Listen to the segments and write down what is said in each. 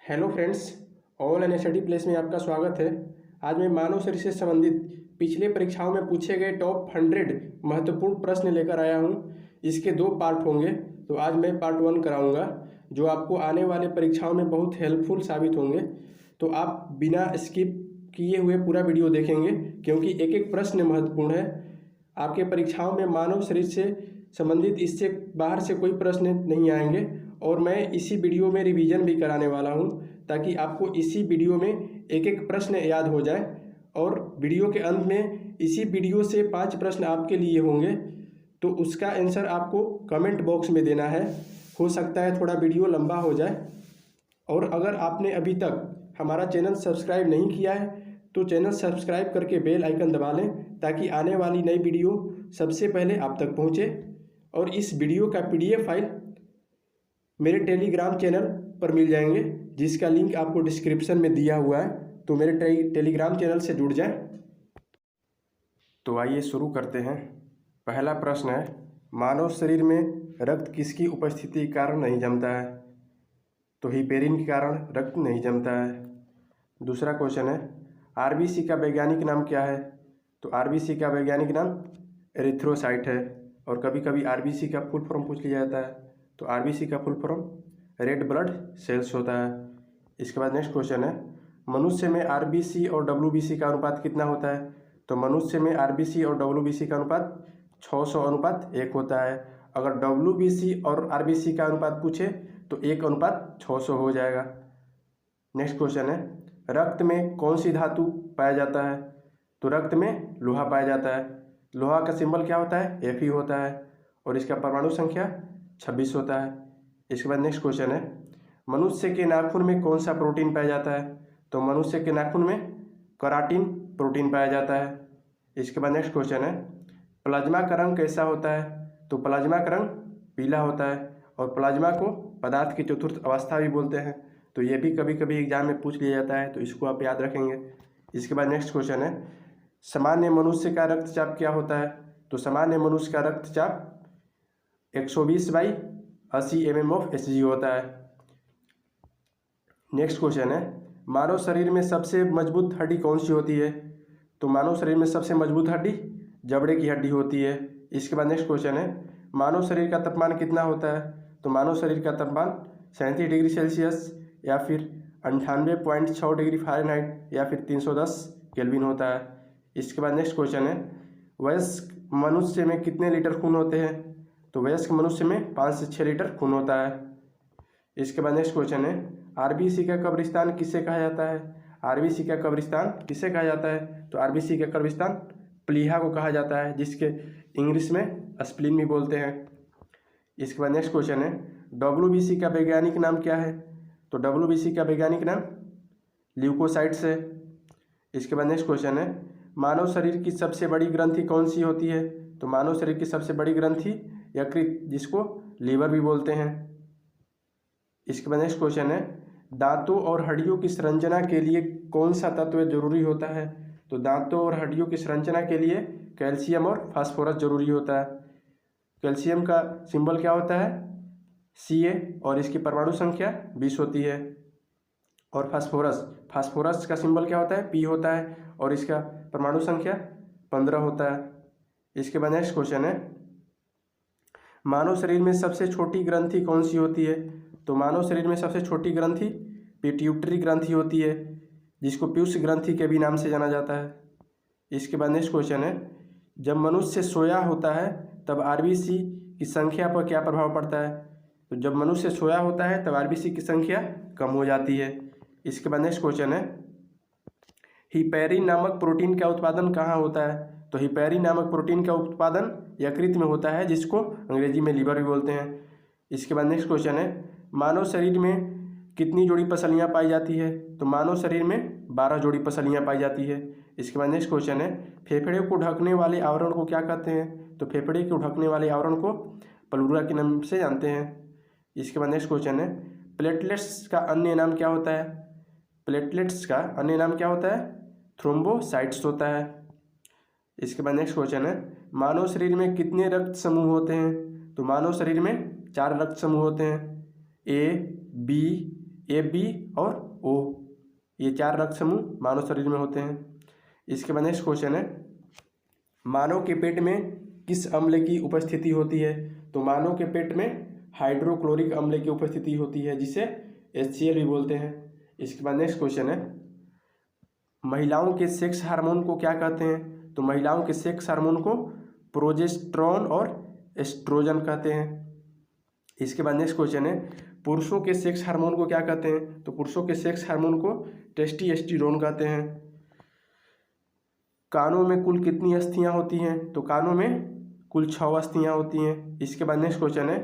Hello friends, all in study place में आपका स्वागत है। आज मैं मानव शरीर से संबंधित पिछले परीक्षाओं में पूछे गए टॉप 100 महत्वपूर्ण प्रश्न लेकर आया हूं। इसके 2 पार्ट होंगे, तो आज मैं पार्ट 1 कराऊंगा जो आपको आने वाले परीक्षाओं में बहुत हेल्पफुल साबित होंगे। तो आप बिना स्किप किए हुए पूरा वीडियो देखेंगे, क्योंकि एक एक प्रश्न महत्वपूर्ण है। आपके परीक्षाओं में मानव शरीर से संबंधित इससे बाहर से कोई प्रश्न नहीं आएंगे, और मैं इसी वीडियो में रिवीजन भी कराने वाला हूं, ताकि आपको इसी वीडियो में एक एक प्रश्न याद हो जाए। और वीडियो के अंत में इसी वीडियो से 5 प्रश्न आपके लिए होंगे, तो उसका आंसर आपको कमेंट बॉक्स में देना है। हो सकता है थोड़ा वीडियो लंबा हो जाए। और अगर आपने अभी तक हमारा चैनल सब्सक्राइब नहीं किया है तो चैनल सब्सक्राइब करके बेल आइकन दबा लें, ताकि आने वाली नई वीडियो सबसे पहले आप तक पहुंचे। और इस वीडियो का PDF फाइल मेरे टेलीग्राम चैनल पर मिल जाएंगे, जिसका लिंक आपको डिस्क्रिप्शन में दिया हुआ है। तो मेरे टेलीग्राम चैनल से जुड़ जाएं। तो आइए शुरू करते हैं। पहला प्रश्न है, मानव शरीर में रक्त किसकी उपस्थिति के कारण नहीं जमता है? तो हिपेरिन के कारण रक्त नहीं जमता है। दूसरा क्वेश्चन है, RBC का वैज्ञानिक नाम क्या है? तो RBC का वैज्ञानिक नाम एरिथ्रोसाइट है। और कभी कभी RBC का फुल फॉर्म पूछ लिया जाता है, तो RBC का full form red blood cells होता है। इसके बाद नेक्स्ट क्वेश्चन है, मनुष्य में RBC और WBC का अनुपात कितना होता है? तो मनुष्य में RBC और WBC का अनुपात 600:1 होता है। अगर WBC और RBC का अनुपात पूछे तो 1:600 हो जाएगा। नेक्स्ट क्वेश्चन है, रक्त में कौन सी धातु पाया जाता है? तो रक्त में लोहा पाया जाता है। लोहा का सिंबल क्या होता है? Fe होता है। और इसका परमाणु संख्या 26 होता है। इसके बाद नेक्स्ट क्वेश्चन है, मनुष्य के नाखून में कौन सा प्रोटीन पाया जाता है? तो मनुष्य के नाखून में कराटिन प्रोटीन पाया जाता है। इसके बाद नेक्स्ट क्वेश्चन है, प्लाज्मा का रंग कैसा होता है? तो प्लाज्मा का रंग पीला होता है। और प्लाज्मा को पदार्थ की चतुर्थ अवस्था भी बोलते हैं। तो ये भी कभी कभी एग्जाम में पूछ लिया जाता है, तो इसको आप याद रखेंगे। इसके बाद नेक्स्ट क्वेश्चन है, सामान्य मनुष्य का रक्तचाप क्या होता है? तो सामान्य मनुष्य का रक्तचाप 120/80 mm/Hg होता है। नेक्स्ट क्वेश्चन है, मानव शरीर में सबसे मजबूत हड्डी कौन सी होती है? तो मानव शरीर में सबसे मजबूत हड्डी जबड़े की हड्डी होती है। इसके बाद नेक्स्ट क्वेश्चन है, मानव शरीर का तापमान कितना होता है? तो मानव शरीर का तापमान 37 डिग्री सेल्सियस या फिर 98.6 डिग्री फ़ारेनहाइट या फिर 310 केल्विन होता है। इसके बाद नेक्स्ट क्वेश्चन है, वयस्क मनुष्य में कितने लीटर खून होते हैं? तो वयस्क मनुष्य में 5 से 6 लीटर खून होता है। इसके बाद नेक्स्ट क्वेश्चन है, RBC का कब्रिस्तान किसे कहा जाता है? RBC का कब्रिस्तान किसे कहा जाता है? तो RBC का कब्रिस्तान प्लीहा को कहा जाता है, जिसके इंग्लिश में स्प्लीन भी बोलते हैं। इसके बाद नेक्स्ट क्वेश्चन है, WBC का वैज्ञानिक नाम क्या है? तो WBC का वैज्ञानिक नाम ल्यूकोसाइट्स है। इसके बाद नेक्स्ट क्वेश्चन है, मानव शरीर की सबसे बड़ी ग्रंथि कौन सी होती है? तो मानव शरीर की सबसे बड़ी ग्रंथि यकृत, जिसको लीवर भी बोलते हैं। इसके बाद नेक्स्ट क्वेश्चन है, दांतों और हड्डियों की संरचना के लिए कौन सा तत्व जरूरी होता है? तो दांतों और हड्डियों की संरचना के लिए कैल्शियम और फास्फोरस जरूरी होता है। कैल्शियम का सिंबल क्या होता है? Ca, और इसकी परमाणु संख्या 20 होती है। और फास्फोरस का सिंबल क्या होता है? P होता है, और इसका परमाणु संख्या 15 होता है। इसके बाद नेक्स्ट क्वेश्चन है, मानव शरीर में सबसे छोटी ग्रंथि कौन सी होती है? तो मानव शरीर में सबसे छोटी ग्रंथि पिट्यूटरी ग्रंथि होती है, जिसको पीयूष ग्रंथि के भी नाम से जाना जाता है। इसके बाद नेक्स्ट क्वेश्चन है, जब मनुष्य सोया होता है तब RBC की संख्या पर क्या प्रभाव पड़ता है? तो जब मनुष्य सोया होता है तब RBC की संख्या कम हो जाती है। इसके बाद नेक्स्ट क्वेश्चन है, हिपेरिन नामक प्रोटीन का उत्पादन कहाँ होता है? तो हिपेरिन नामक प्रोटीन का उत्पादन यकृत में होता है, जिसको अंग्रेजी में लीवर भी बोलते हैं। इसके बाद नेक्स्ट क्वेश्चन है, मानव शरीर में कितनी जोड़ी पसलियाँ पाई जाती है? तो मानव शरीर में 12 जोड़ी पसलियाँ पाई जाती है। इसके बाद नेक्स्ट क्वेश्चन है, फेफड़े को ढकने वाले आवरण को क्या कहते हैं? तो फेफड़े को ढकने वाले आवरण को प्लूरा के नाम से जानते हैं। इसके बाद नेक्स्ट क्वेश्चन है, प्लेटलेट्स का अन्य नाम क्या होता है? प्लेटलेट्स का अन्य नाम क्या होता है? थ्रोम्बोसाइट्स होता है। इसके बाद नेक्स्ट क्वेश्चन है, मानव शरीर में कितने रक्त समूह होते हैं? तो मानव शरीर में 4 रक्त समूह होते हैं, A, B, ए, बी और ओ, ये 4 रक्त समूह मानव शरीर में होते हैं। इसके बाद नेक्स्ट क्वेश्चन है, मानव के पेट में किस अम्ल की उपस्थिति होती है? तो मानव के पेट में हाइड्रोक्लोरिक अम्ल की उपस्थिति होती है, जिसे HCl भी बोलते हैं। इसके बाद नेक्स्ट क्वेश्चन है, महिलाओं के सेक्स हार्मोन को क्या कहते हैं? तो महिलाओं के सेक्स हार्मोन को प्रोजेस्टेरोन और एस्ट्रोजन कहते हैं। इसके बाद नेक्स्ट क्वेश्चन है, पुरुषों के सेक्स हार्मोन को क्या कहते हैं? तो पुरुषों के सेक्स हार्मोन को टेस्टोस्टेरोन कहते हैं। कानों में कुल कितनी अस्थियां होती हैं? तो कानों में कुल 6 अस्थियां होती हैं। इसके बाद नेक्स्ट क्वेश्चन है,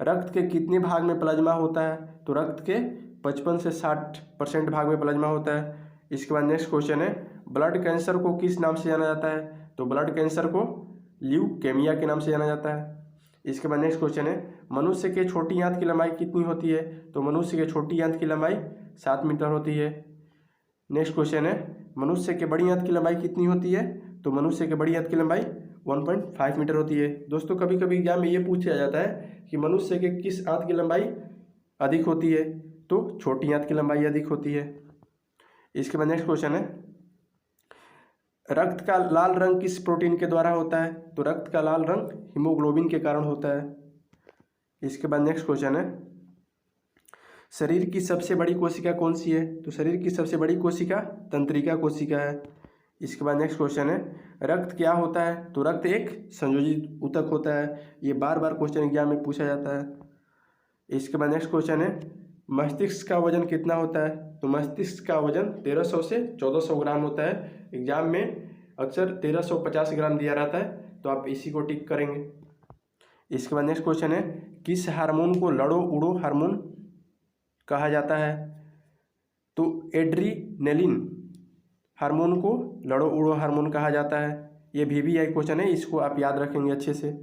रक्त के कितने भाग में प्लाज्मा होता है? तो रक्त के 55 से 60% भाग में प्लाज्मा होता है। इसके बाद नेक्स्ट क्वेश्चन है, ब्लड कैंसर को किस नाम से जाना जाता है? तो ब्लड कैंसर को ल्यूकेमिया के नाम से जाना जाता है। इसके बाद नेक्स्ट क्वेश्चन है, मनुष्य के छोटी आंत की लंबाई कितनी होती है? तो मनुष्य के छोटी आंत की लंबाई 7 मीटर होती है। नेक्स्ट क्वेश्चन है, मनुष्य के बड़ी आंत की लंबाई कितनी होती है? तो मनुष्य के बड़ी आंत की लंबाई 1.5 मीटर होती है। दोस्तों, कभी कभी एग्जाम में ये पूछा जाता है कि मनुष्य के किस आंत की लंबाई अधिक होती है? तो छोटी आंत की लंबाई अधिक होती है। इसके बाद नेक्स्ट क्वेश्चन है, रक्त का लाल रंग किस प्रोटीन के द्वारा होता है? तो रक्त का लाल रंग हीमोग्लोबिन के कारण होता है। इसके बाद नेक्स्ट क्वेश्चन है, शरीर की सबसे बड़ी कोशिका कौन सी है? तो शरीर की सबसे बड़ी कोशिका तंत्रिका कोशिका है। इसके बाद नेक्स्ट क्वेश्चन है, रक्त क्या होता है? तो रक्त एक संयोजित ऊतक होता है। ये बार बार क्वेश्चन एग्जाम में पूछा जाता है। इसके बाद नेक्स्ट क्वेश्चन है, मस्तिष्क का वजन कितना होता है? तो मस्तिष्क का वजन 1300 से 1400 ग्राम होता है। एग्जाम में अक्सर 1350 ग्राम दिया रहता है, तो आप इसी को टिक करेंगे। इसके बाद नेक्स्ट क्वेश्चन है, किस हार्मोन को लड़ो उड़ो हार्मोन कहा जाता है? तो एड्रीनेलिन हार्मोन को लड़ो उड़ो हार्मोन कहा जाता है। ये VVI क्वेश्चन है, इसको आप याद रखेंगे अच्छे से।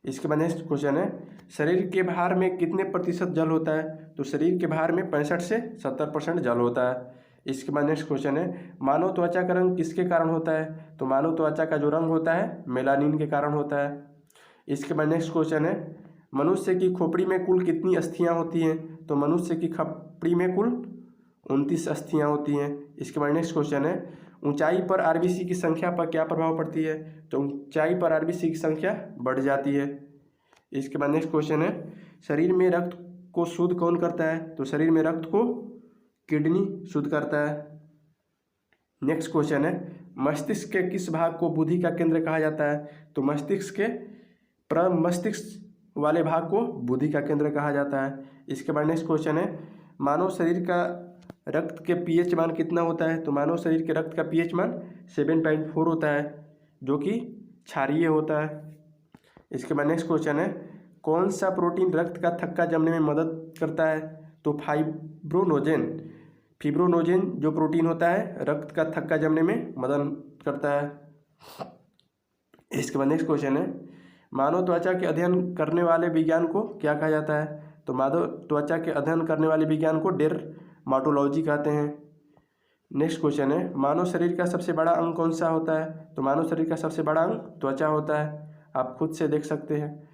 इसके बाद नेक्स्ट क्वेश्चन है, शरीर के भार में कितने प्रतिशत जल होता है? तो शरीर के भार में 65 से 70% जल होता है। इसके बाद नेक्स्ट क्वेश्चन है, मानव त्वचा का रंग किसके कारण होता है? तो मानव त्वचा का जो रंग होता है मेलानिन के कारण होता है। इसके बाद नेक्स्ट क्वेश्चन है, मनुष्य की खोपड़ी में कुल कितनी अस्थियां होती हैं? तो मनुष्य की खोपड़ी में कुल 29 अस्थियां होती हैं। इसके बाद नेक्स्ट क्वेश्चन है, ऊंचाई पर RBC की संख्या पर क्या प्रभाव पड़ती है? तो ऊंचाई पर RBC की संख्या बढ़ जाती है। इसके बाद नेक्स्ट क्वेश्चन है, शरीर में रक्त को शुद्ध कौन करता है? तो शरीर में रक्त को किडनी शुद्ध करता है। नेक्स्ट क्वेश्चन है, मस्तिष्क के किस भाग को बुद्धि का केंद्र कहा जाता है? तो मस्तिष्क के प्रमस्तिष्क वाले भाग को बुद्धि का केंद्र कहा जाता है। इसके बाद नेक्स्ट क्वेश्चन है, मानव शरीर का रक्त के pH मान कितना होता है? तो मानव शरीर के रक्त का pH मान 7.4 होता है, जो कि क्षारीय होता है। इसके बाद नेक्स्ट क्वेश्चन है, कौन सा प्रोटीन रक्त का थक्का जमने में मदद करता है? तो फिब्रोनोजेन जो प्रोटीन होता है रक्त का थक्का जमने में मदद करता है। इसके बाद नेक्स्ट क्वेश्चन है, मानव त्वचा के अध्ययन करने वाले विज्ञान को क्या कहा जाता है? तो मानव त्वचा के अध्ययन करने वाले विज्ञान को डेर्माटोलॉजी कहते हैं। नेक्स्ट क्वेश्चन है, मानव शरीर का सबसे बड़ा अंग कौन सा होता है? तो मानव शरीर का सबसे बड़ा अंग त्वचा होता है, आप खुद से देख सकते हैं।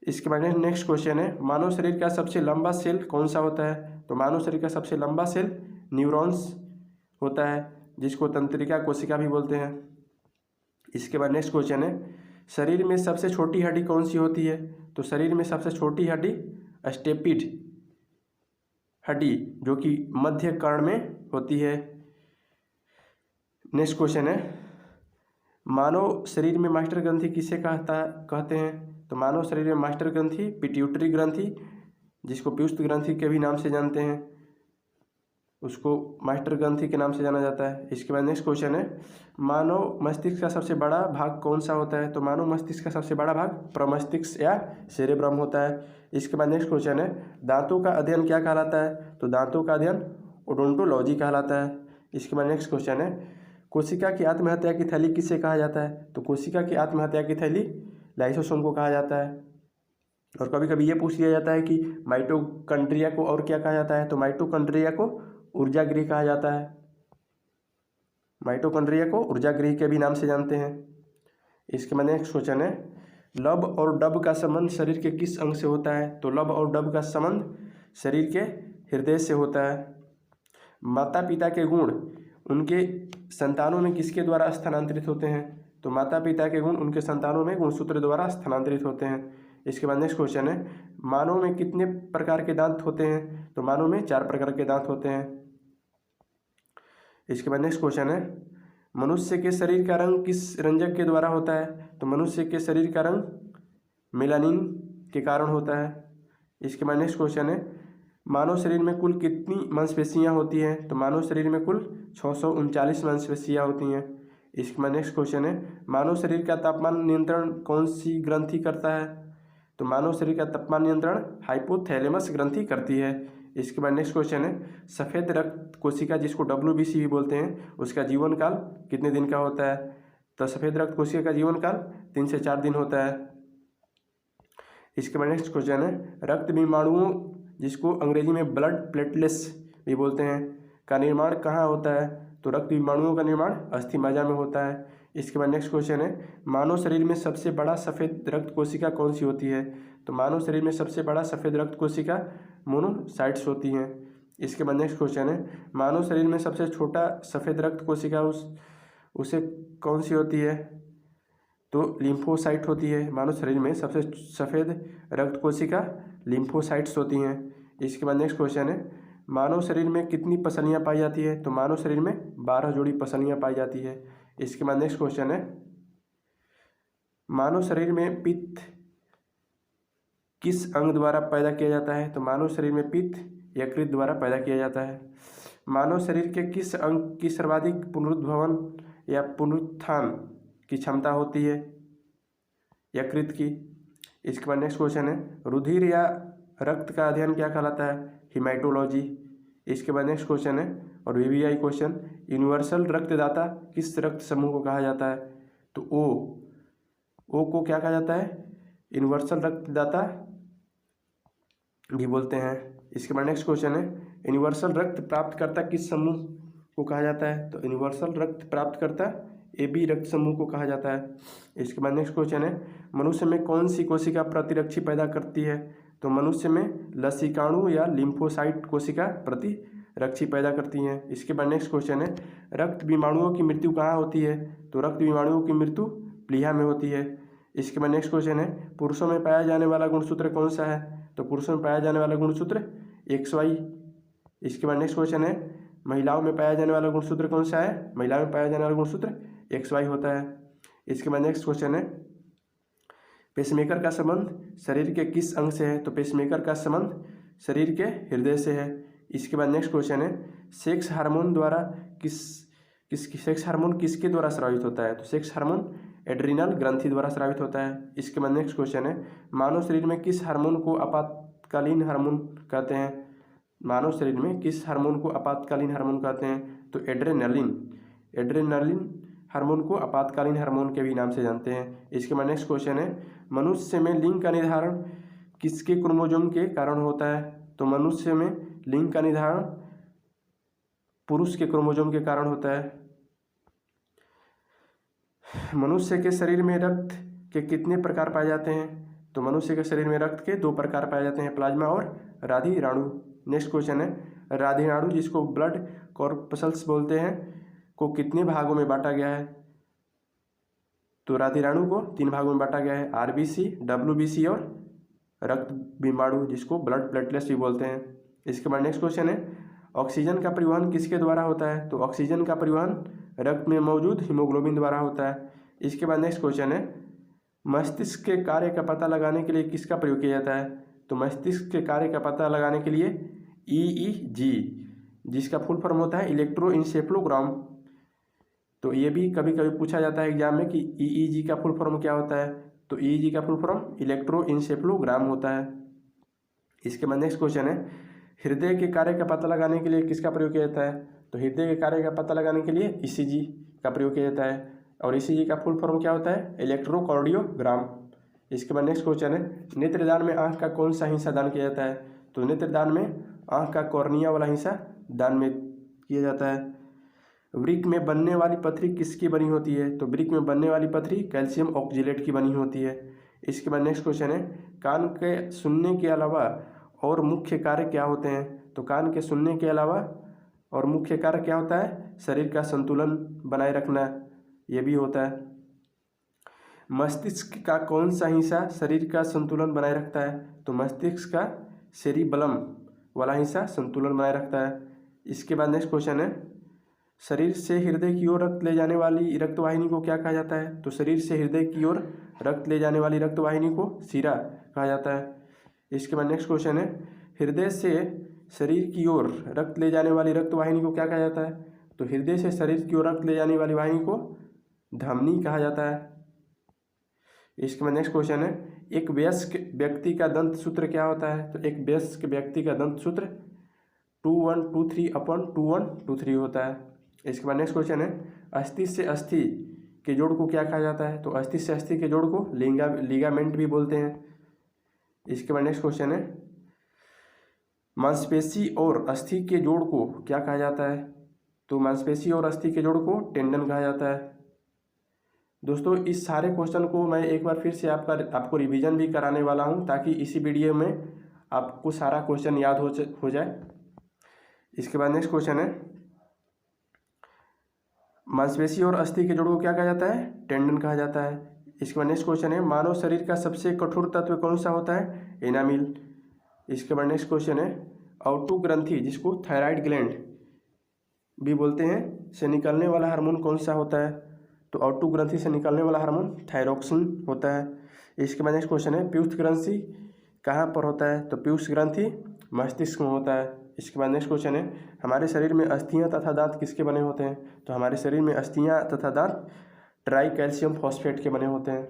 इसके बाद नेक्स्ट क्वेश्चन है, मानव शरीर का सबसे लंबा सेल कौन सा होता है? तो मानव शरीर का सबसे लंबा सेल न्यूरॉन्स होता है, जिसको तंत्रिका कोशिका भी बोलते हैं। इसके बाद नेक्स्ट क्वेश्चन है, शरीर में सबसे छोटी हड्डी कौन सी होती है? तो शरीर में सबसे छोटी हड्डी स्टेपिड हड्डी, जो कि मध्य कर्ण में होती है। नेक्स्ट क्वेश्चन है, मानव शरीर में मास्टर ग्रंथि किसे कहते हैं? तो मानव शरीर में मास्टर ग्रंथि पिट्यूटरी ग्रंथि, जिसको पीयूष ग्रंथि के भी नाम से जानते हैं, उसको मास्टर ग्रंथि के नाम से जाना जाता है। इसके बाद नेक्स्ट क्वेश्चन है, मानव मस्तिष्क का सबसे बड़ा भाग कौन सा होता है? तो मानव मस्तिष्क का सबसे बड़ा भाग प्रमस्तिष्क या सेरेब्रम होता है। इसके बाद नेक्स्ट क्वेश्चन है, दांतों का अध्ययन क्या कहलाता है? तो दांतों का अध्ययन ओडोंटोलॉजी कहलाता है। इसके बाद नेक्स्ट क्वेश्चन है, कोशिका की आत्महत्या की थैली किसे कहा जाता है? तो कोशिका की आत्महत्या की थैली लाइसोसोम को कहा जाता है। और कभी कभी ये पूछ लिया जाता है कि माइटोकॉन्ड्रिया को और क्या कहा जाता है? तो माइटोकॉन्ड्रिया को ऊर्जा गृह कहा जाता है। माइटोकॉन्ड्रिया को ऊर्जा गृह के भी नाम से जानते हैं। इसके बाद नेक्स्ट क्वेश्चन है, लब और डब का संबंध शरीर के किस अंग से होता है? तो लब और डब का संबंध शरीर के हृदय से होता है। माता पिता के गुण उनके संतानों में किसके द्वारा स्थानांतरित होते हैं? तो माता पिता के गुण उनके संतानों में गुणसूत्र द्वारा स्थानांतरित होते हैं। इसके बाद नेक्स्ट क्वेश्चन है, मानव में कितने प्रकार के दांत होते हैं? तो मानव में 4 प्रकार के दांत होते हैं। इसके बाद नेक्स्ट क्वेश्चन है, मनुष्य के शरीर का रंग किस रंजक के द्वारा होता है? तो मनुष्य के शरीर का रंग मेलानिन के कारण होता है। इसके बाद नेक्स्ट क्वेश्चन है, मानव शरीर में कुल कितनी मांसपेशियां होती हैं? तो मानव शरीर में कुल 639 मांसपेशियां होती हैं। इसके बाद नेक्स्ट क्वेश्चन है, मानव शरीर का तापमान नियंत्रण कौन सी ग्रंथि करता है? तो मानव शरीर का तापमान नियंत्रण हाइपोथैलेमस ग्रंथि करती है। इसके बाद नेक्स्ट क्वेश्चन है, सफ़ेद रक्त कोशिका जिसको WBC भी बोलते हैं, उसका जीवन काल कितने दिन का होता है? तो सफ़ेद रक्त कोशिका का जीवन काल 3 से 4 दिन होता है। इसके बाद नेक्स्ट क्वेश्चन है, रक्त विमाणुओं जिसको अंग्रेजी में ब्लड प्लेटलेट्स भी बोलते हैं का निर्माण कहाँ होता है? तो रक्त विमाणुओं का निर्माण अस्थि मज्जा में होता है। इसके बाद नेक्स्ट क्वेश्चन है, मानव शरीर में सबसे बड़ा सफ़ेद रक्त कोशिका कौन सी होती है? तो मानव शरीर में सबसे बड़ा सफ़ेद रक्त कोशिका मोनोसाइट्स होती हैं। इसके बाद नेक्स्ट क्वेश्चन है, मानव शरीर में सबसे छोटा सफ़ेद रक्त कोशिका उसे कौन सी होती है? तो लिम्फोसाइट होती है। मानव शरीर में सबसे सफ़ेद रक्त कोशिका लिम्फोसाइट्स होती हैं। इसके बाद नेक्स्ट क्वेश्चन है, मानव शरीर में कितनी पसलियाँ पाई जाती है? तो मानव शरीर में 12 जोड़ी पसलियाँ पाई जाती है। इसके बाद नेक्स्ट क्वेश्चन है, मानव शरीर में पित्त किस अंग द्वारा पैदा किया जाता है? तो मानव शरीर में पित्त यकृत द्वारा पैदा किया जाता है। मानव शरीर के किस अंग की सर्वाधिक पुनरुद्भवन या पुनरुत्थान की क्षमता होती है? यकृत की। इसके बाद नेक्स्ट क्वेश्चन है, रुधिर या रक्त का अध्ययन क्या कहलाता है? हिमेटोलॉजी। इसके बाद नेक्स्ट क्वेश्चन है और VVI क्वेश्चन, यूनिवर्सल रक्तदाता किस रक्त समूह को कहा जाता है? तो ओ को क्या कहा जाता है? यूनिवर्सल रक्तदाता भी बोलते हैं। इसके बाद नेक्स्ट क्वेश्चन है, यूनिवर्सल रक्त प्राप्तकर्ता किस समूह को कहा जाता है? तो यूनिवर्सल रक्त प्राप्तकर्ता AB रक्त समूह को कहा जाता है। इसके बाद नेक्स्ट क्वेश्चन है, मनुष्य में कौन सी कोशिका प्रतिरक्षी पैदा करती है? तो मनुष्य में लसिकाणु या लिम्फोसाइट कोशिका प्रतिरक्षी पैदा करती हैं। इसके बाद नेक्स्ट क्वेश्चन है, रक्त विमाणुओं की मृत्यु कहाँ होती है? तो रक्त विमाणुओं की मृत्यु प्लीहा में होती है। इसके बाद नेक्स्ट क्वेश्चन है, पुरुषों में पाया जाने वाला गुणसूत्र कौन सा है? तो पुरुषों में पाया जाने वाला गुणसूत्र XY। इसके बाद नेक्स्ट क्वेश्चन है, महिलाओं में पाया जाने वाला गुणसूत्र कौन सा है? महिलाओं में पाया जाने वाला गुणसूत्र XY होता है। इसके बाद नेक्स्ट क्वेश्चन है, पेसमेकर का संबंध शरीर के किस अंग से है? तो पेसमेकर का संबंध शरीर के हृदय से है। इसके बाद नेक्स्ट क्वेश्चन है, सेक्स हार्मोन द्वारा सेक्स हार्मोन किसके द्वारा स्रावित होता है? तो सेक्स हार्मोन एड्रिनल ग्रंथि द्वारा स्रावित होता है। इसके बाद नेक्स्ट क्वेश्चन है, मानव शरीर में किस हार्मोन को आपातकालीन हार्मोन कहते हैं? मानव शरीर में किस हार्मोन को आपातकालीन हार्मोन कहते हैं? तो एड्रेनालिन हार्मोन को आपातकालीन हार्मोन के भी नाम से जानते हैं। इसके बाद नेक्स्ट क्वेश्चन है, मनुष्य में लिंग का निर्धारण किसके क्रोमोसोम के कारण होता है? तो मनुष्य में लिंग का निर्धारण पुरुष के क्रोमोसोम के कारण होता है। मनुष्य के शरीर में रक्त के कितने प्रकार पाए जाते हैं? तो मनुष्य के शरीर में रक्त के 2 प्रकार पाए जाते हैं, प्लाज्मा और राधिराणु। नेक्स्ट क्वेश्चन है, राधिराणु जिसको ब्लड कॉर्पसल्स बोलते हैं को कितने भागों में बांटा गया है? तो राधिराणु को 3 भागों में बांटा गया है, RBC, WBC और रक्त विमाणु जिसको ब्लड प्लेटलेट्स भी बोलते हैं। इसके बाद नेक्स्ट क्वेश्चन है, ऑक्सीजन का परिवहन किसके द्वारा होता है? तो ऑक्सीजन का परिवहन रक्त में मौजूद हीमोग्लोबिन द्वारा होता है। इसके बाद नेक्स्ट क्वेश्चन है, मस्तिष्क के कार्य का पता लगाने के लिए किसका प्रयोग किया जाता है? तो मस्तिष्क के कार्य का पता लगाने के लिए EEG जिसका फुल फॉर्म होता है इलेक्ट्रोइंसेफ्लोग्राम। तो ये भी कभी कभी पूछा जाता है एग्जाम में कि EEG का फुल फॉर्म क्या होता है? तो EEG का फुल फॉर्म इलेक्ट्रोइंसेफ्लोग्राम होता है। इसके बाद नेक्स्ट क्वेश्चन है, हृदय के कार्य का पता लगाने के लिए किसका प्रयोग किया जाता है? तो हृदय के कार्य का पता लगाने के लिए ECG का प्रयोग किया जाता है और ECG का फुल फॉर्म क्या होता है? इलेक्ट्रोकार्डियोग्राम। इसके बाद नेक्स्ट क्वेश्चन है, नेत्रदान में आँख का कौन सा हिस्सा दान किया जाता है? तो नेत्रदान में आँख का कॉर्निया वाला हिस्सा दान में किया जाता है। वृक्क में बनने वाली पथरी किसकी बनी होती है? तो वृक्क में बनने वाली पथरी कैल्शियम ऑक्जेलेट की बनी होती है। इसके बाद नेक्स्ट क्वेश्चन है, कान के सुनने के अलावा और मुख्य कार्य क्या होते हैं? तो कान के सुनने के अलावा और मुख्य कार्य क्या होता है? शरीर का संतुलन बनाए रखना, ये भी होता है। मस्तिष्क का कौन सा हिस्सा शरीर का संतुलन बनाए रखता है? तो मस्तिष्क का सेरिबलम वाला हिस्सा संतुलन बनाए रखता है। इसके बाद नेक्स्ट क्वेश्चन है, शरीर से हृदय की ओर रक्त ले जाने वाली रक्तवाहिनी को क्या कहा जाता है? तो शरीर से हृदय की ओर रक्त ले जाने वाली रक्तवाहिनी को शिरा कहा जाता है। इसके बाद नेक्स्ट क्वेश्चन है, हृदय से शरीर की ओर रक्त ले जाने वाली रक्तवाहिनी को क्या कहा जाता है? तो हृदय से शरीर की ओर रक्त ले जाने वाली वाहिनी को धमनी कहा जाता है। इसके बाद नेक्स्ट क्वेश्चन है, एक वयस्क व्यक्ति का दंत सूत्र क्या होता है? तो एक वयस्क व्यक्ति का दंत सूत्र 2123/2123 होता है। इसके बाद नेक्स्ट क्वेश्चन है, अस्थि से अस्थि के जोड़ को क्या कहा जाता है? तो अस्थि से अस्थि के जोड़ को लिगामेंट भी बोलते हैं। इसके बाद नेक्स्ट क्वेश्चन है, मांसपेशी और अस्थि के जोड़ को क्या कहा जाता है? तो मांसपेशी और अस्थि के जोड़ को टेंडन कहा जाता है। दोस्तों, इस सारे क्वेश्चन को मैं एक बार फिर से आपको रिवीजन भी कराने वाला हूं, ताकि इसी वीडियो में आपको सारा क्वेश्चन याद हो जाए। इसके बाद नेक्स्ट क्वेश्चन है, मांसपेशी और अस्थि के जोड़ को क्या कहा जाता है? टेंडन कहा जाता है। इसके बाद नेक्स्ट क्वेश्चन है, मानव शरीर का सबसे कठोर तत्व कौन सा होता है? एनामिल। इसके बाद नेक्स्ट क्वेश्चन है, ऑटो ग्रंथि जिसको थायराइड ग्लैंड भी बोलते हैं से निकलने वाला हार्मोन कौन सा होता है? तो ऑटो ग्रंथि से निकलने वाला हार्मोन थायरोक्सिन होता है। इसके बाद नेक्स्ट क्वेश्चन है, पीयूष ग्रंथि कहाँ पर होता है? तो पीयूष ग्रंथि मस्तिष्क में होता है। इसके बाद नेक्स्ट क्वेश्चन है, हमारे शरीर में अस्थियां तथा दांत किसके बने होते हैं? तो हमारे शरीर में अस्थियां तथा दांत ट्राई कैल्शियम फॉस्फेट के बने होते हैं।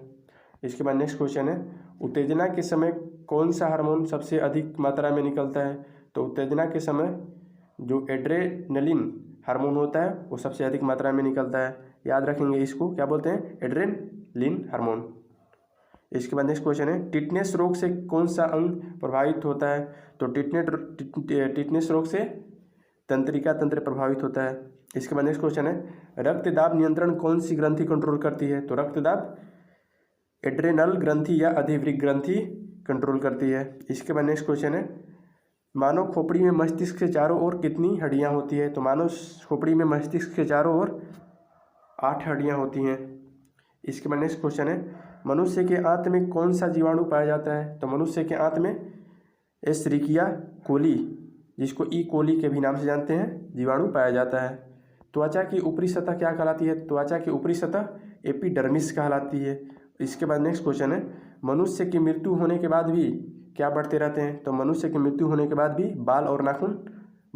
इसके बाद नेक्स्ट क्वेश्चन है, उत्तेजना के समय कौन सा हार्मोन सबसे अधिक मात्रा में निकलता है? तो उत्तेजना के समय जो एड्रेनलिन हार्मोन होता है वो सबसे अधिक मात्रा में निकलता है। याद रखेंगे, इसको क्या बोलते हैं? Adrenaline hormone. इसके बाद नेक्स्ट क्वेश्चन है, टिटनेस रोग से कौन सा अंग प्रभावित होता है? तो टिटनेस रोग से तंत्रिका तंत्र प्रभावित होता है। इसके बाद नेक्स्ट क्वेश्चन है, रक्तदाब नियंत्रण कौन सी ग्रंथि कंट्रोल करती है? तो रक्तदाब एड्रेनल ग्रंथि या अधिवृक्क ग्रंथि कंट्रोल करती है। इसके बाद नेक्स्ट क्वेश्चन है, मानव खोपड़ी में मस्तिष्क के चारों ओर कितनी हड्डियां होती है? तो मानव खोपड़ी में मस्तिष्क के चारों ओर 8 हड्डियां होती हैं। इसके बाद नेक्स्ट क्वेश्चन है, मनुष्य के आंत में कौन सा जीवाणु पाया जाता है? तो मनुष्य के आंत में एस्चेरिचिया कोली जिसको ई कोली के भी नाम से जानते हैं जीवाणु पाया जाता है। त्वचा की ऊपरी सतह क्या कहलाती है? त्वचा की ऊपरी सतह एपिडर्मिस कहलाती है। इसके बाद नेक्स्ट क्वेश्चन है, मनुष्य की मृत्यु होने के बाद भी क्या बढ़ते रहते हैं? तो मनुष्य की मृत्यु होने के बाद भी बाल और नाखून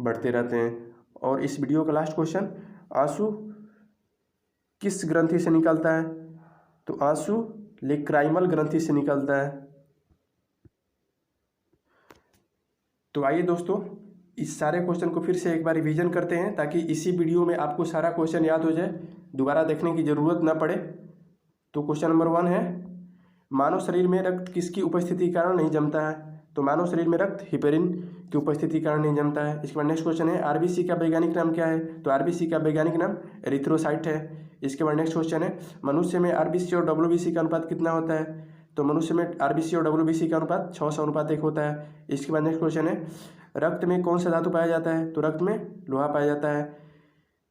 बढ़ते रहते हैं। और इस वीडियो का लास्ट क्वेश्चन, आंसू किस ग्रंथि से निकलता है? तो आंसू लेक्राइमल ग्रंथि से निकलता है। तो आइए दोस्तों, इस सारे क्वेश्चन को फिर से एक बार रिवीजन करते हैं, ताकि इसी वीडियो में आपको सारा क्वेश्चन याद हो जाए, दोबारा देखने की जरूरत ना पड़े। तो क्वेश्चन नंबर 1 है, मानव शरीर में रक्त किसकी उपस्थिति के कारण नहीं जमता है? तो मानव शरीर में रक्त हिपेरिन की उपस्थिति के कारण नहीं जमता है। इसके बाद नेक्स्ट क्वेश्चन है, आरबीसी का वैज्ञानिक नाम क्या है? तो आरबीसी का वैज्ञानिक नाम एरिथ्रोसाइट है। इसके बाद नेक्स्ट क्वेश्चन है, मनुष्य में आरबीसी और डब्ल्यूबीसी का अनुपात कितना होता है? तो मनुष्य में आरबीसी और डब्ल्यूबीसी का अनुपात 600:1 होता है। इसके बाद नेक्स्ट क्वेश्चन है, रक्त में कौन सा धातु पाया जाता है? तो रक्त में लोहा पाया जाता है।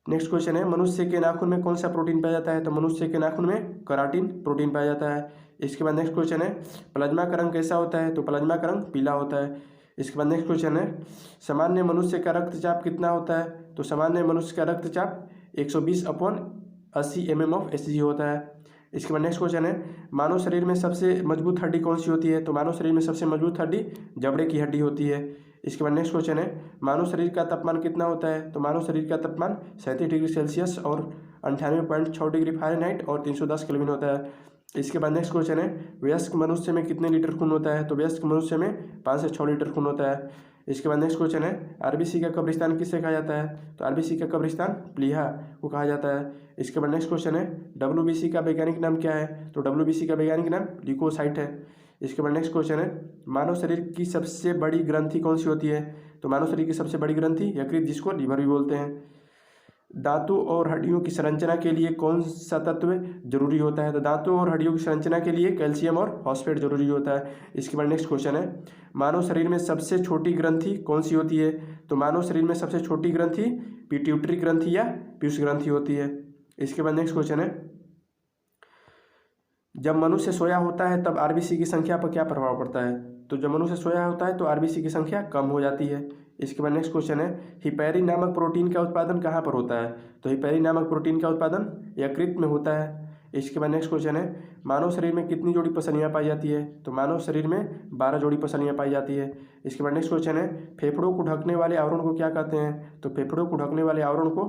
नेक्स्ट क्वेश्चन है, मनुष्य के नाखून में कौन सा प्रोटीन पाया जाता है? तो मनुष्य के नाखून में कराटिन प्रोटीन पाया जाता है। इसके बाद नेक्स्ट क्वेश्चन है, प्लाज्मा का रंग कैसा होता है? तो प्लाज्मा का रंग पीला होता है। इसके बाद नेक्स्ट क्वेश्चन है, सामान्य मनुष्य का रक्तचाप कितना होता है? तो सामान्य मनुष्य का रक्तचाप 120/80 mm/Hg होता है। इसके बाद नेक्स्ट क्वेश्चन है, मानव शरीर में सबसे मजबूत हड्डी कौन सी होती है? तो मानव शरीर में सबसे मजबूत हड्डी जबड़े की हड्डी होती है। इसके बाद नेक्स्ट क्वेश्चन है, मानव शरीर का तापमान कितना होता है? तो मानव शरीर का तापमान 37 डिग्री सेल्सियस और 98.6 डिग्री फ़ारेनहाइट और 310 केल्विन होता है। इसके बाद नेक्स्ट क्वेश्चन है, वयस्क मनुष्य में कितने लीटर खून होता है? तो वयस्क मनुष्य में 5 से 6 लीटर खून होता है। इसके बाद नेक्स्ट क्वेश्चन है, आरबीसी का कब्रिस्तान किससे कहा जाता है? तो आरबीसी का कब्रिस्तान प्लीहा को कहा जाता है। इसके बाद नेक्स्ट क्वेश्चन है, डब्ल्यूबीसी का वैज्ञानिक नाम क्या है? तो डब्ल्यूबीसी का वैज्ञानिक नाम ल्यूकोसाइट है। इसके बाद नेक्स्ट क्वेश्चन है, मानव शरीर की सबसे बड़ी ग्रंथि कौन सी होती है? तो मानव शरीर की सबसे बड़ी ग्रंथि यकृत, जिसको लीवर भी बोलते हैं। दांतों और हड्डियों की संरचना के लिए कौन सा तत्व जरूरी होता है? तो दांतों और हड्डियों की संरचना के लिए कैल्शियम और फॉस्फेट जरूरी होता है। इसके बाद नेक्स्ट क्वेश्चन है, मानव शरीर में सबसे छोटी ग्रंथि कौन सी होती है? तो मानव शरीर में सबसे छोटी ग्रंथि पिट्यूटरी ग्रंथि या पीयूष ग्रंथि होती है। इसके बाद नेक्स्ट क्वेश्चन है, जब मनुष्य सोया होता है तब आरबीसी की संख्या पर क्या प्रभाव पड़ता है? तो जब मनुष्य सोया होता है तो आरबीसी की संख्या कम हो जाती है। इसके बाद नेक्स्ट क्वेश्चन है, हिपैरिन नामक प्रोटीन का उत्पादन कहाँ पर होता है? तो हिपैरिन नामक प्रोटीन का उत्पादन यकृत में होता है। इसके बाद नेक्स्ट क्वेश्चन है, मानव शरीर में कितनी जोड़ी पसलियाँ पाई जाती है? तो मानव शरीर में 12 जोड़ी पसलियाँ पाई जाती है। इसके बाद नेक्स्ट क्वेश्चन है, फेफड़ों को ढकने वाले आवरण को क्या कहते हैं? तो फेफड़ों को ढकने वाले आवरण को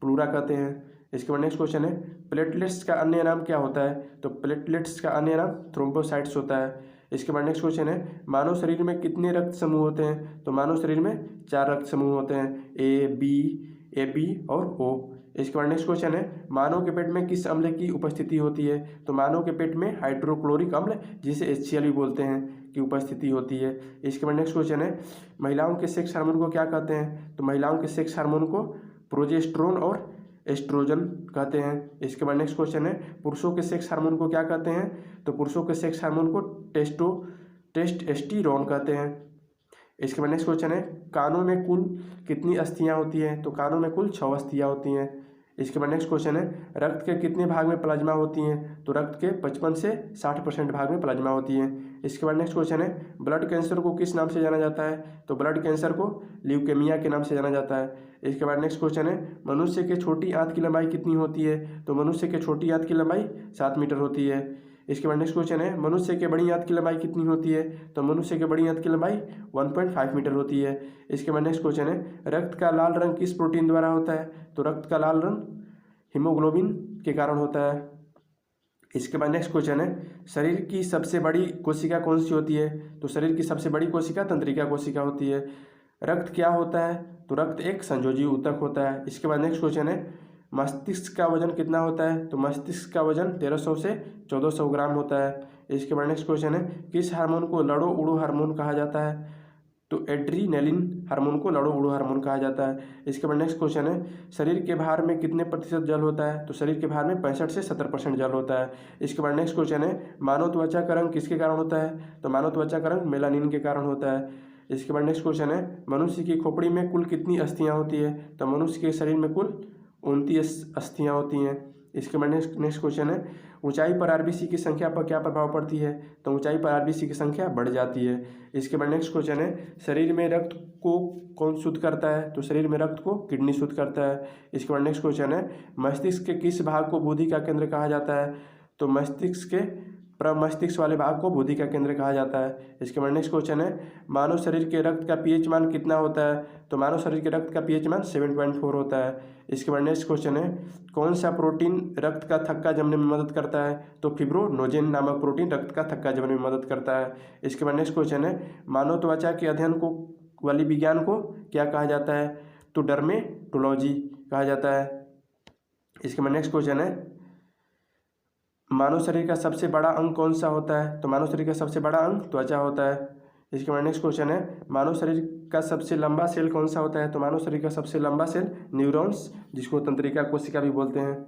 प्लूरा कहते हैं। इसके बाद नेक्स्ट क्वेश्चन है, प्लेटलेट्स का अन्य नाम क्या होता है? तो प्लेटलेट्स का अन्य नाम थ्रोम्बोसाइट्स होता है। इसके बाद नेक्स्ट क्वेश्चन है, मानव शरीर में कितने रक्त समूह होते हैं? तो मानव शरीर में 4 रक्त समूह होते हैं, ए बी और ओ। इसके बाद नेक्स्ट क्वेश्चन है, मानव के पेट में किस अम्ल की उपस्थिति होती है? तो मानव के पेट में हाइड्रोक्लोरिक अम्ल, जिसे HCl भी बोलते हैं, की उपस्थिति होती है। इसके बाद नेक्स्ट क्वेश्चन है, महिलाओं के सेक्स हार्मोन को क्या कहते हैं? तो महिलाओं के सेक्स हार्मोन को प्रोजेस्टेरोन और एस्ट्रोजन कहते हैं। इसके बाद नेक्स्ट क्वेश्चन है, पुरुषों के सेक्स हार्मोन को क्या कहते हैं? तो पुरुषों के सेक्स हार्मोन को टेस्टोस्टेरोन कहते हैं। इसके बाद नेक्स्ट क्वेश्चन है, कानों में कुल कितनी अस्थियां होती हैं? तो कानों में कुल 6 अस्थियां होती हैं। इसके बाद नेक्स्ट क्वेश्चन है, रक्त के कितने भाग में प्लाज्मा होती हैं? तो रक्त के 55 से 60% भाग में प्लाज्मा होती हैं। इसके बाद नेक्स्ट क्वेश्चन है, ब्लड कैंसर को किस नाम से जाना जाता है? तो ब्लड कैंसर को ल्यूकेमिया के नाम से जाना जाता है। इसके बाद नेक्स्ट क्वेश्चन है, मनुष्य के छोटी आंत की लंबाई कितनी होती है? तो मनुष्य के छोटी आंत की लंबाई 7 मीटर होती है। इसके बाद नेक्स्ट क्वेश्चन है, मनुष्य के बड़ी आंत की लंबाई कितनी होती है? तो मनुष्य के बड़ी आंत की लंबाई 1.5 मीटर होती है। इसके बाद नेक्स्ट क्वेश्चन है, रक्त का लाल रंग किस प्रोटीन द्वारा होता है? तो रक्त का लाल रंग हीमोग्लोबिन के कारण होता है। इसके बाद नेक्स्ट क्वेश्चन है, शरीर की सबसे बड़ी कोशिका कौन सी होती है? तो शरीर की सबसे बड़ी कोशिका तंत्रिका कोशिका होती है। रक्त क्या होता है? तो रक्त एक संयोजी ऊतक होता है। इसके बाद नेक्स्ट क्वेश्चन है, मस्तिष्क का वजन कितना होता है? तो मस्तिष्क का वजन 1300 से 1400 ग्राम होता है। इसके बाद नेक्स्ट क्वेश्चन है, किस हार्मोन को लड़ो उड़ो हार्मोन कहा जाता है? तो एड्रीनेलिन हार्मोन को लड़ो उड़ो हार्मोन कहा जाता है। इसके बाद नेक्स्ट क्वेश्चन है, शरीर के भार में कितने प्रतिशत जल होता है? तो शरीर के भार में 65 से 70% जल होता है। इसके बाद नेक्स्ट क्वेश्चन है, मानव त्वचा का रंग किसके कारण होता है? तो मानव त्वचा का रंग मेलानिन के कारण होता है। इसके बाद नेक्स्ट क्वेश्चन है, मनुष्य की खोपड़ी में कुल कितनी अस्थियां होती है? तो मनुष्य के शरीर में कुल 29 अस्थियां होती हैं। इसके बाद नेक्स्ट क्वेश्चन है, ऊंचाई पर आरबीसी की संख्या पर क्या प्रभाव पड़ती है? तो ऊंचाई पर आरबीसी की संख्या बढ़ जाती है। इसके बाद नेक्स्ट क्वेश्चन है, शरीर में रक्त को कौन शुद्ध करता है? तो शरीर में रक्त को किडनी शुद्ध करता है। इसके बाद नेक्स्ट क्वेश्चन है, मस्तिष्क के किस भाग को बुद्धि का केंद्र कहा जाता है? तो मस्तिष्क के प्रमस्तिष्क वाले भाग को बुद्धि का केंद्र कहा जाता है। इसके बाद नेक्स्ट क्वेश्चन है, मानव शरीर के रक्त का पीएच मान कितना होता है? तो मानव शरीर के रक्त का पीएच मान 7.4 होता है। इसके बाद नेक्स्ट क्वेश्चन है, कौन सा प्रोटीन रक्त का थक्का जमने में मदद करता है? तो फिब्रोनोजेन नामक प्रोटीन रक्त का थक्का जमने में मदद करता है। इसके बाद नेक्स्ट क्वेश्चन है, मानव त्वचा के अध्ययन को वाली विज्ञान को क्या कहा जाता है? तो डर्मेटोलॉजी कहा जाता है। इसके बाद नेक्स्ट क्वेश्चन है, मानव शरीर का सबसे बड़ा अंग कौन सा होता है? तो मानव शरीर का सबसे बड़ा अंग त्वचा होता है। इसके बाद नेक्स्ट क्वेश्चन है, मानव शरीर का सबसे लंबा सेल कौन सा होता है? तो मानव शरीर का सबसे लंबा सेल न्यूरॉन्स, जिसको तंत्रिका कोशिका भी बोलते हैं।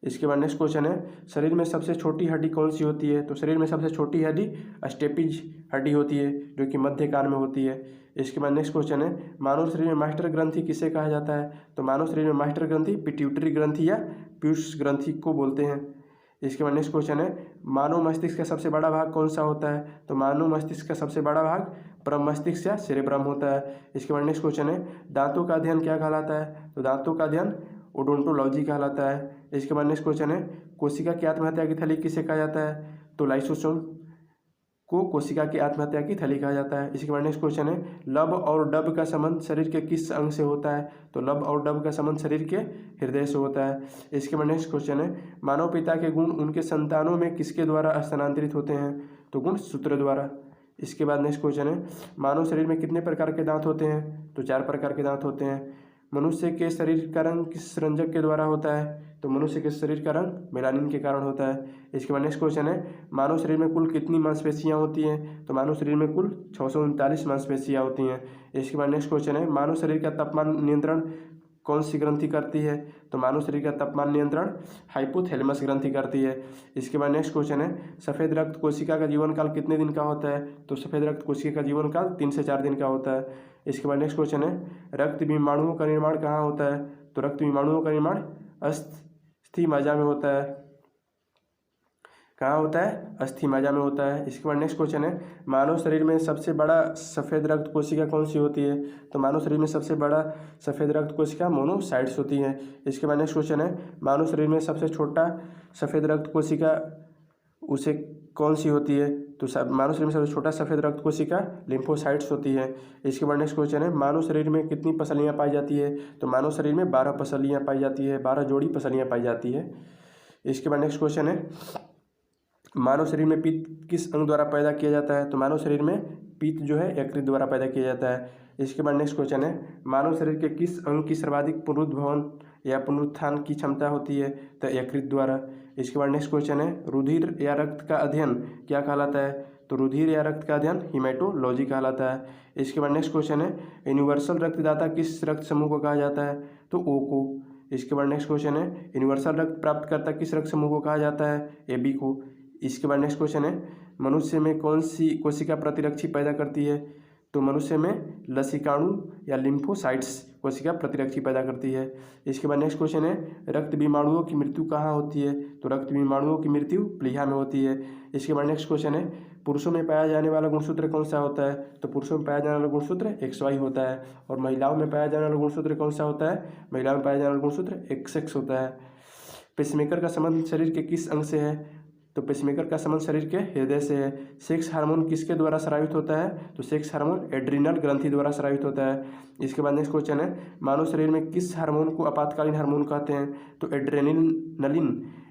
इसके बाद नेक्स्ट क्वेश्चन है, शरीर में सबसे छोटी हड्डी कौन सी होती है? तो शरीर में सबसे छोटी हड्डी स्टेपिज हड्डी होती है, जो कि मध्य कान में होती है। इसके बाद नेक्स्ट क्वेश्चन है, मानव शरीर में मास्टर ग्रंथि किसे कहा जाता है? तो मानव शरीर में मास्टर ग्रंथि पिट्यूटरी ग्रंथि या पीयूष ग्रंथि को बोलते हैं। इसके बाद नेक्स्ट क्वेश्चन है, मानव मस्तिष्क का सबसे बड़ा भाग कौन सा होता है? तो मानव मस्तिष्क का सबसे बड़ा भाग प्रमस्तिष्क या सेरेब्रम होता है। इसके बाद नेक्स्ट क्वेश्चन है, दांतों का अध्ययन क्या कहलाता है? तो दांतों का अध्ययन ओडोंटोलॉजी कहलाता है। इसके बाद नेक्स्ट क्वेश्चन है, कोशिका की आत्महत्या की थैली किसे कहा जाता है? तो लाइसोसोम को कोशिका की आत्महत्या की थैली कहा जाता है। इसके बाद नेक्स्ट क्वेश्चन है, लब और डब का संबंध शरीर के किस अंग से होता है? तो लब और डब का संबंध शरीर के हृदय से होता है। इसके बाद नेक्स्ट क्वेश्चन है, मानव पिता के गुण उनके संतानों में किसके द्वारा स्थानांतरित होते हैं? तो गुण सूत्र द्वारा। इसके बाद नेक्स्ट क्वेश्चन है, मानव शरीर में कितने प्रकार के दांत होते हैं? तो 4 प्रकार के दांत होते हैं। मनुष्य के शरीर का रंग किस रंजक के द्वारा होता है? तो मनुष्य के शरीर का रंग मेलानिन के कारण होता है। इसके बाद नेक्स्ट क्वेश्चन है, मानव शरीर में कुल कितनी मांसपेशियां होती हैं? तो मानव शरीर में कुल 639 मांसपेशियां होती हैं। इसके बाद नेक्स्ट क्वेश्चन है, मानव शरीर का तापमान नियंत्रण कौन सी ग्रंथि करती है? तो मानव शरीर का तापमान नियंत्रण हाइपोथैलेमस ग्रंथि करती है। इसके बाद नेक्स्ट क्वेश्चन है, सफ़ेद रक्त कोशिका का जीवन काल कितने दिन का होता है? तो सफ़ेद रक्त कोशिका का जीवन काल 3 से 4 दिन का होता है। इसके बाद नेक्स्ट क्वेश्चन है, रक्त विमाणुओं का निर्माण कहाँ होता है? तो रक्त विमाणुओं का निर्माण अस्थि मज्जा में होता है। कहाँ होता है? अस्थि मज्जा में होता है। इसके बाद नेक्स्ट क्वेश्चन है, मानव शरीर में सबसे बड़ा सफ़ेद रक्त कोशिका कौन सी होती है? तो मानव शरीर में सबसे बड़ा सफ़ेद रक्त कोशिका मोनोसाइट्स होती है। इसके बाद नेक्स्ट क्वेश्चन है, मानव शरीर में सबसे छोटा सफ़ेद रक्त कोशिका उसे कौन सी होती है? तो मानव शरीर में सबसे छोटा सफ़ेद रक्त कोशिका लिम्फोसाइट्स होती है। इसके बाद नेक्स्ट क्वेश्चन है, मानव शरीर में कितनी पसलियाँ पाई जाती है? तो मानव शरीर में 12 पसलियाँ पाई जाती है, 12 जोड़ी पसलियाँ पाई जाती है। इसके बाद नेक्स्ट क्वेश्चन है, मानव शरीर में पित्त किस अंग द्वारा पैदा किया जाता है? तो मानव शरीर में पित्त जो है यकृत द्वारा पैदा किया जाता है। इसके बाद नेक्स्ट क्वेश्चन है, मानव शरीर के किस अंग की सर्वाधिक पुनरुद्भवन या पुनरुत्थान की क्षमता होती है? तो यकृत द्वारा। इसके बाद नेक्स्ट क्वेश्चन है, रुधिर या रक्त का अध्ययन क्या कहलाता है? तो रुधिर या रक्त का अध्ययन हीमेटोलॉजी कहलाता है। इसके बाद नेक्स्ट क्वेश्चन है, यूनिवर्सल रक्तदाता किस रक्त समूह को कहा जाता है? तो ओ को। इसके बाद नेक्स्ट क्वेश्चन है, यूनिवर्सल रक्त प्राप्तकर्ता किस रक्त समूह को कहा जाता है? AB को। इसके बाद नेक्स्ट क्वेश्चन है, मनुष्य में कौन सी कोशिका प्रतिरक्षी पैदा करती है? तो मनुष्य में लसिकाणु या लिम्फोसाइट्स कोशिका प्रतिरक्षी पैदा करती है। इसके बाद नेक्स्ट क्वेश्चन है, रक्त विमाणुओं की मृत्यु कहाँ होती है? तो रक्त विमाणुओं की मृत्यु प्लीहा में होती है। इसके बाद नेक्स्ट क्वेश्चन है, पुरुषों में पाया जाने वाला गुणसूत्र कौन सा होता है? तो पुरुषों में पाया जाने वाला गुणसूत्र XY होता है। और महिलाओं में पाया जाने वाला गुणसूत्र कौन सा होता है? महिलाओं में पाया जाने वाला गुणसूत्र XX होता है। पेसमेकर का संबंध शरीर के किस अंग से है? तो पेसमेकर का संबंध शरीर के हृदय से है। सेक्स हार्मोन किसके द्वारा स्रावित होता है? तो सेक्स हार्मोन एड्रिनल ग्रंथि द्वारा स्रावित होता है। इसके बाद नेक्स्ट क्वेश्चन है, मानव शरीर में किस हार्मोन को आपातकालीन हार्मोन कहते हैं? तो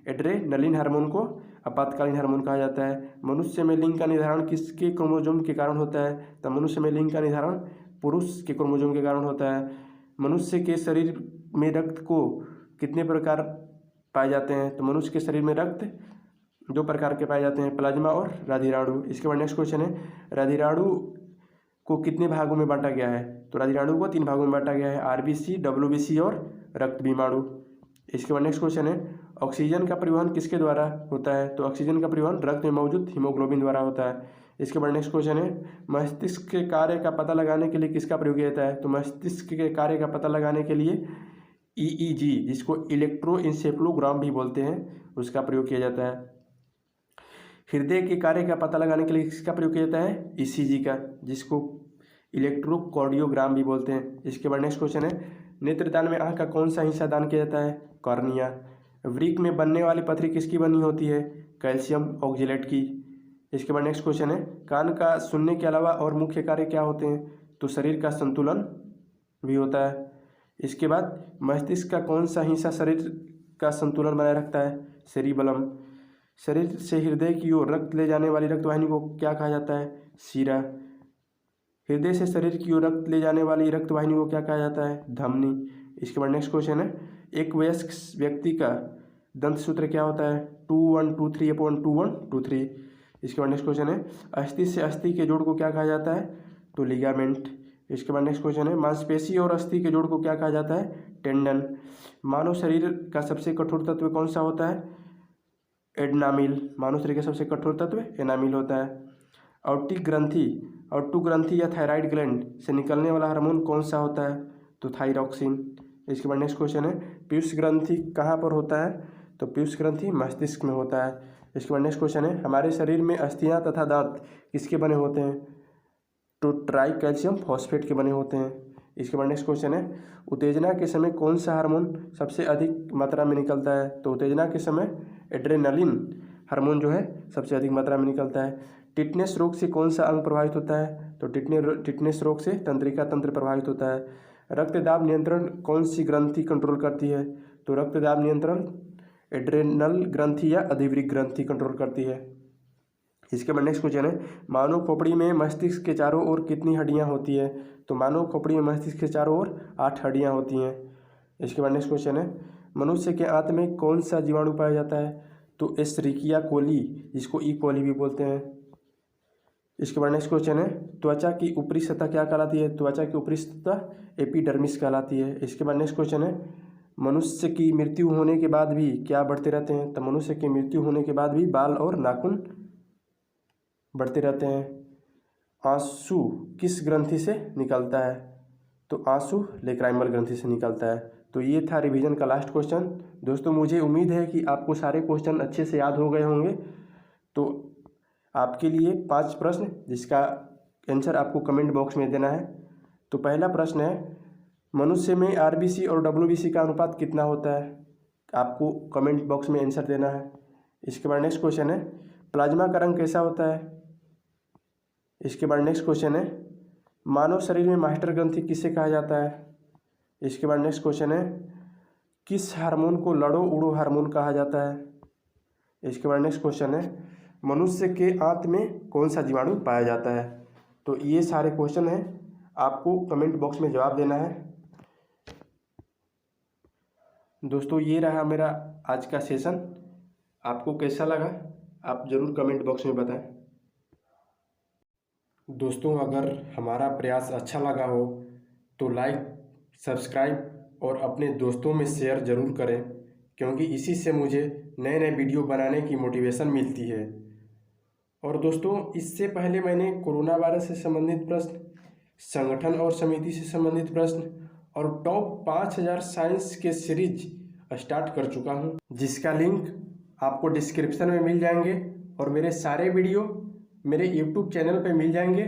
एड्रेनलिन हार्मोन को आपातकालीन हार्मोन कहा जाता है। मनुष्य में लिंग का निर्धारण किसके क्रोमोसोम के कारण होता है? तो मनुष्य में लिंग का निर्धारण पुरुष के क्रोमोसोम के कारण होता है। मनुष्य के शरीर में रक्त को कितने प्रकार पाए जाते हैं? तो मनुष्य के शरीर में रक्त 2 प्रकार के पाए जाते हैं, प्लाज्मा और राधिराणु। इसके बाद नेक्स्ट क्वेश्चन है, राधिराणु को कितने भागों में बांटा गया है? तो राधिराणु को 3 भागों में बांटा गया है, RBC, WBC और रक्त विमाणु। इसके बाद नेक्स्ट क्वेश्चन है, ऑक्सीजन का परिवहन किसके द्वारा होता है? तो ऑक्सीजन का परिवहन रक्त में मौजूद हीमोग्लोबिन द्वारा होता है। इसके बाद नेक्स्ट क्वेश्चन है, मस्तिष्क के कार्य का पता लगाने के लिए किसका प्रयोग किया जाता है? तो मस्तिष्क के कार्य का पता लगाने के लिए EEG, जिसको इलेक्ट्रोइंसेफ्लोग्राम भी बोलते हैं, उसका प्रयोग किया जाता है। हृदय के कार्य का पता लगाने के लिए किसका प्रयोग किया जाता है? ECG का, जिसको इलेक्ट्रोकार्डियोग्राम भी बोलते हैं। इसके बाद नेक्स्ट क्वेश्चन है, नेत्रदान में आँख का कौन सा हिस्सा दान किया जाता है? कॉर्निया। वृक्क में बनने वाली पथरी किसकी बनी होती है? कैल्शियम ऑक्जेलेट की। इसके बाद नेक्स्ट क्वेश्चन है, कान का सुनने के अलावा और मुख्य कार्य क्या होते हैं? तो शरीर का संतुलन भी होता है। इसके बाद मस्तिष्क का कौन सा हिस्सा शरीर का संतुलन बनाए रखता है? सेरिबलम। शरीर से हृदय की ओर रक्त ले जाने वाली रक्तवाहिनी को क्या कहा जाता है? शिरा। हृदय से शरीर की ओर रक्त ले जाने वाली रक्तवाहिनी को क्या कहा जाता है? धमनी। इसके बाद नेक्स्ट क्वेश्चन है, एक वयस्क व्यक्ति का दंत सूत्र क्या होता है? 2123/2123। इसके बाद नेक्स्ट क्वेश्चन है, अस्थि से अस्थि के जोड़ को क्या कहा जाता है? तो लिगामेंट। इसके बाद नेक्स्ट क्वेश्चन है, मांसपेशी और अस्थि के जोड़ को क्या कहा जाता है? टेंडन। मानव शरीर का सबसे कठोर तत्व कौन सा होता है? एनामिल। मानव शरीर का सबसे कठोर तत्व एनामिल होता है। ऑप्टिक ग्रंथि या थायराइड ग्लैंड से निकलने वाला हार्मोन कौन सा होता है? तो थायरॉक्सिन। इसके बाद नेक्स्ट क्वेश्चन है, पीयूष ग्रंथि कहाँ पर होता है? तो पीयूष ग्रंथि मस्तिष्क में होता है। इसके बाद नेक्स्ट क्वेश्चन है, हमारे शरीर में अस्थियाँ तथा दांत किसके बने होते हैं? तो ट्राई कैल्शियम फॉस्फेट के बने होते हैं। इसके बाद नेक्स्ट क्वेश्चन है, उत्तेजना के समय कौन सा हार्मोन सबसे अधिक मात्रा में निकलता है? तो उत्तेजना के समय एड्रेनलिन हार्मोन जो है सबसे अधिक मात्रा में निकलता है। टिटनेस रोग से कौन सा अंग प्रभावित होता है? तो टिटनेस रोग से तंत्रिका तंत्र प्रभावित होता है। रक्तदाब नियंत्रण कौन सी ग्रंथि कंट्रोल करती है? तो रक्तदाब नियंत्रण एड्रेनल ग्रंथि या अधिवृक्क ग्रंथि कंट्रोल करती है। इसके बाद नेक्स्ट क्वेश्चन है, मानव खोपड़ी में मस्तिष्क के चारों ओर कितनी हड्डियां होती है? तो मानव खोपड़ी में मस्तिष्क के चारों ओर 8 हड्डियां होती हैं। इसके बाद नेक्स्ट क्वेश्चन है, मनुष्य के आंत में कौन सा जीवाणु पाया जाता है? तो एस्चेरिचिया कोली, जिसको ई कोली भी बोलते हैं। इसके बाद नेक्स्ट क्वेश्चन है, त्वचा की ऊपरी सतह क्या कहलाती है? त्वचा की ऊपरी सतह एपिडर्मिस कहलाती है। इसके बाद नेक्स्ट क्वेश्चन है, मनुष्य की मृत्यु होने के बाद भी क्या बढ़ते रहते हैं? तो मनुष्य की मृत्यु होने के बाद भी बाल और नाखून बढ़ते रहते हैं। आंसू किस ग्रंथि से निकलता है? तो आंसू लेक्राइमल ग्रंथि से निकलता है। तो ये था रिवीजन का लास्ट क्वेश्चन। दोस्तों मुझे उम्मीद है कि आपको सारे क्वेश्चन अच्छे से याद हो गए होंगे। तो आपके लिए 5 प्रश्न जिसका आंसर आपको कमेंट बॉक्स में देना है। तो पहला प्रश्न है, मनुष्य में आरबीसी और डब्ल्यूबीसी का अनुपात कितना होता है? आपको कमेंट बॉक्स में आंसर देना है। इसके बाद नेक्स्ट क्वेश्चन है, प्लाज्मा का रंग कैसा होता है? इसके बाद नेक्स्ट क्वेश्चन है, मानव शरीर में मास्टर ग्रंथि किसे कहा जाता है? इसके बाद नेक्स्ट क्वेश्चन है, किस हार्मोन को लड़ो उड़ो हार्मोन कहा जाता है? इसके बाद नेक्स्ट क्वेश्चन है, मनुष्य के आंत में कौन सा जीवाणु पाया जाता है? तो ये सारे क्वेश्चन हैं, आपको कमेंट बॉक्स में जवाब देना है। दोस्तों ये रहा मेरा आज का सेशन। आपको कैसा लगा आप ज़रूर कमेंट बॉक्स में बताएं। दोस्तों अगर हमारा प्रयास अच्छा लगा हो तो लाइक, सब्सक्राइब और अपने दोस्तों में शेयर ज़रूर करें, क्योंकि इसी से मुझे नए नए वीडियो बनाने की मोटिवेशन मिलती है। और दोस्तों इससे पहले मैंने कोरोना वायरस से संबंधित प्रश्न, संगठन और समिति से संबंधित प्रश्न और टॉप 5000 साइंस के सीरीज स्टार्ट कर चुका हूं, जिसका लिंक आपको डिस्क्रिप्शन में मिल जाएंगे और मेरे सारे वीडियो मेरे यूट्यूब चैनल पे मिल जाएंगे।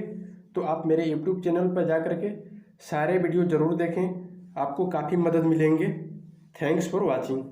तो आप मेरे यूट्यूब चैनल पर जा कर के सारे वीडियो ज़रूर देखें, आपको काफ़ी मदद मिलेंगे। Thanks for watching.